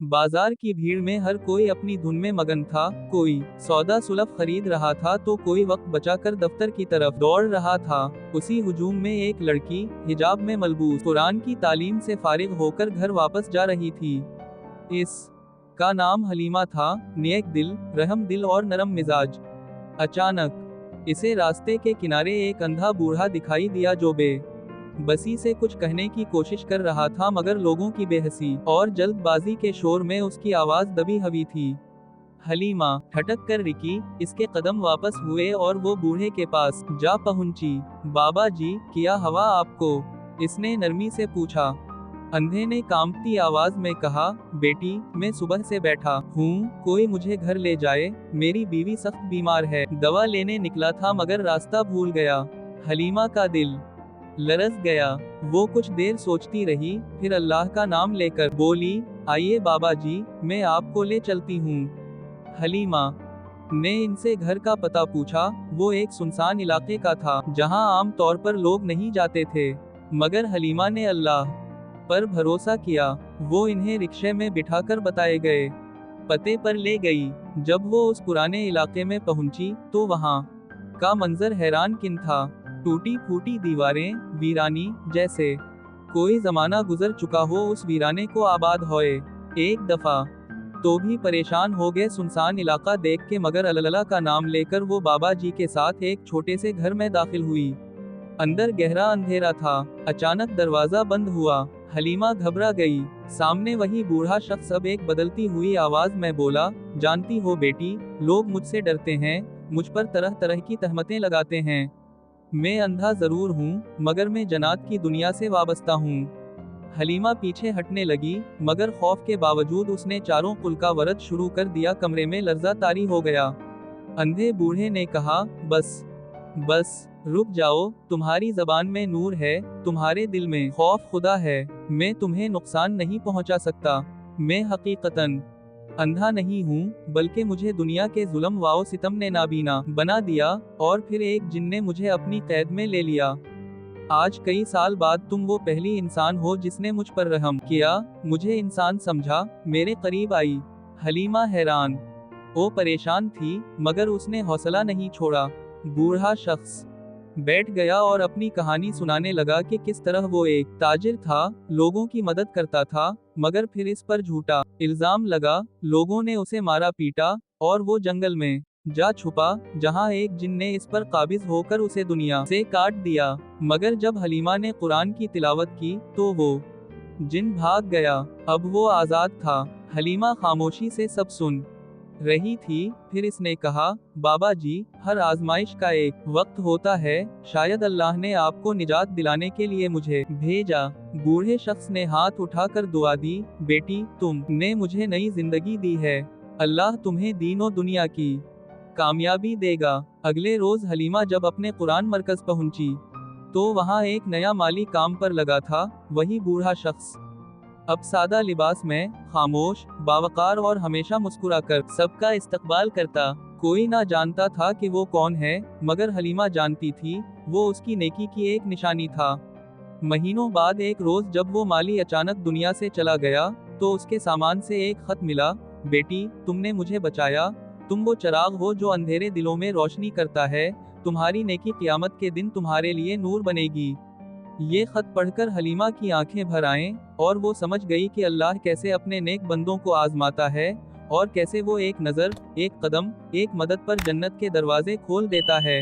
बाजार की भीड़ में हर कोई अपनी धुन में मगन था। कोई सौदा सुलभ खरीद रहा था तो कोई वक्त बचाकर दफ्तर की तरफ दौड़ रहा था। उसी हुजूम में एक लड़की हिजाब में मलबूस कुरान की तालीम से फारिग होकर घर वापस जा रही थी। इस का नाम हलीमा था, नेक दिल, रहम दिल और नरम मिजाज। अचानक इसे रास्ते के किनारे एक अंधा बूढ़ा दिखाई दिया जो बसी से कुछ कहने की कोशिश कर रहा था, मगर लोगों की बेहसी और जल्दबाजी के शोर में उसकी आवाज दबी हुई थी। हलीमा ठटक कर रुकी, इसके कदम वापस हुए और वो बूढ़े के पास जा पहुंची। बाबा जी, क्या हवा आपको? इसने नरमी से पूछा। अंधे ने कांपती आवाज में कहा, बेटी, मैं सुबह से बैठा हूँ, कोई मुझे घर ले जाए, मेरी बीवी सख्त बीमार है। दवा लेने निकला था मगर रास्ता भूल गया। हलीमा का दिल लरस गया। वो कुछ देर सोचती रही, फिर अल्लाह का नाम लेकर बोली, आइए बाबा जी, मैं आपको ले चलती हूँ। हलीमा ने इनसे घर का पता पूछा। वो एक सुनसान इलाके का था, जहाँ आम तौर पर लोग नहीं जाते थे, मगर हलीमा ने अल्लाह पर भरोसा किया। वो इन्हें रिक्शे में बिठाकर बताए गए पते पर ले गई। जब वो उस पुराने इलाके में पहुंची तो वहाँ का मंजर हैरान किन था। टूटी फूटी दीवारें, वीरानी, जैसे कोई जमाना गुजर चुका हो उस वीराने को आबाद होए। एक दफा तो भी परेशान हो गए सुनसान इलाका देख के, मगर अल्लाह का नाम लेकर वो बाबा जी के साथ एक छोटे से घर में दाखिल हुई। अंदर गहरा अंधेरा था। अचानक दरवाजा बंद हुआ। हलीमा घबरा गई। सामने वही बूढ़ा शख्स अब एक बदलती हुई आवाज में बोला, जानती हो बेटी, लोग मुझसे डरते हैं, मुझ पर तरह तरह की तहमतें लगाते हैं। मैं अंधा जरूर हूँ, मगर मैं जन्नत की दुनिया से वाबस्ता हूँ। हलीमा पीछे हटने लगी, मगर खौफ के बावजूद उसने चारों कुल का वरद शुरू कर दिया। कमरे में लर्जा तारी हो गया। अंधे बूढ़े ने कहा, बस बस रुक जाओ, तुम्हारी जबान में नूर है, तुम्हारे दिल में खौफ खुदा है। मैं तुम्हें नुकसान नहीं पहुंचा सकता। मैं हकीकतन अंधा नहीं हूँ, बल्कि मुझे दुनिया के जुल्म वाओ सितम ने नाबीना बना दिया, और फिर एक जिन ने मुझे अपनी कैद में ले लिया। आज कई साल बाद तुम वो पहली इंसान हो जिसने मुझ पर रहम किया, मुझे इंसान समझा, मेरे करीब आई। हलीमा हैरान वो परेशान थी, मगर उसने हौसला नहीं छोड़ा। बूढ़ा शख्स बैठ गया और अपनी कहानी सुनाने लगा कि किस तरह वो एक ताजिर था, लोगों की मदद करता था, मगर फिर इस पर झूठा इल्जाम लगा, लोगों ने उसे मारा पीटा, और वो जंगल में जा छुपा, जहां एक जिन ने इस पर काबिज होकर उसे दुनिया से काट दिया। मगर जब हलीमा ने कुरान की तिलावत की तो वो जिन भाग गया। अब वो आजाद था। हलीमा खामोशी से सब सुन रही थी। फिर इसने कहा, बाबा जी, हर आजमाइश का एक वक्त होता है, शायद अल्लाह ने आपको निजात दिलाने के लिए मुझे भेजा। बूढ़े शख्स ने हाथ उठाकर दुआ दी, बेटी, तुमने मुझे नई जिंदगी दी है, अल्लाह तुम्हें दीनों दुनिया की कामयाबी देगा। अगले रोज हलीमा जब अपने कुरान मरकज पहुंची तो वहां एक नया माली काम पर लगा था। वही बूढ़ा शख्स, अब सादा लिबास में, खामोश, बावकार और हमेशा मुस्कुराकर सबका इस्तकबाल करता। कोई ना जानता था कि वो कौन है, मगर हलीमा जानती थी, वो उसकी नेकी की एक निशानी था। महीनों बाद एक रोज जब वो माली अचानक दुनिया से चला गया तो उसके सामान से एक खत मिला, बेटी, तुमने मुझे बचाया, तुम वो चराग हो जो अंधेरे दिलों में रोशनी करता है, तुम्हारी नेकी क़यामत के दिन तुम्हारे लिए नूर बनेगी। ये खत पढ़कर हलीमा की आंखें भर आएं, और वो समझ गई कि अल्लाह कैसे अपने नेक बंदों को आजमाता है, और कैसे वो एक नज़र, एक कदम, एक मदद पर जन्नत के दरवाजे खोल देता है।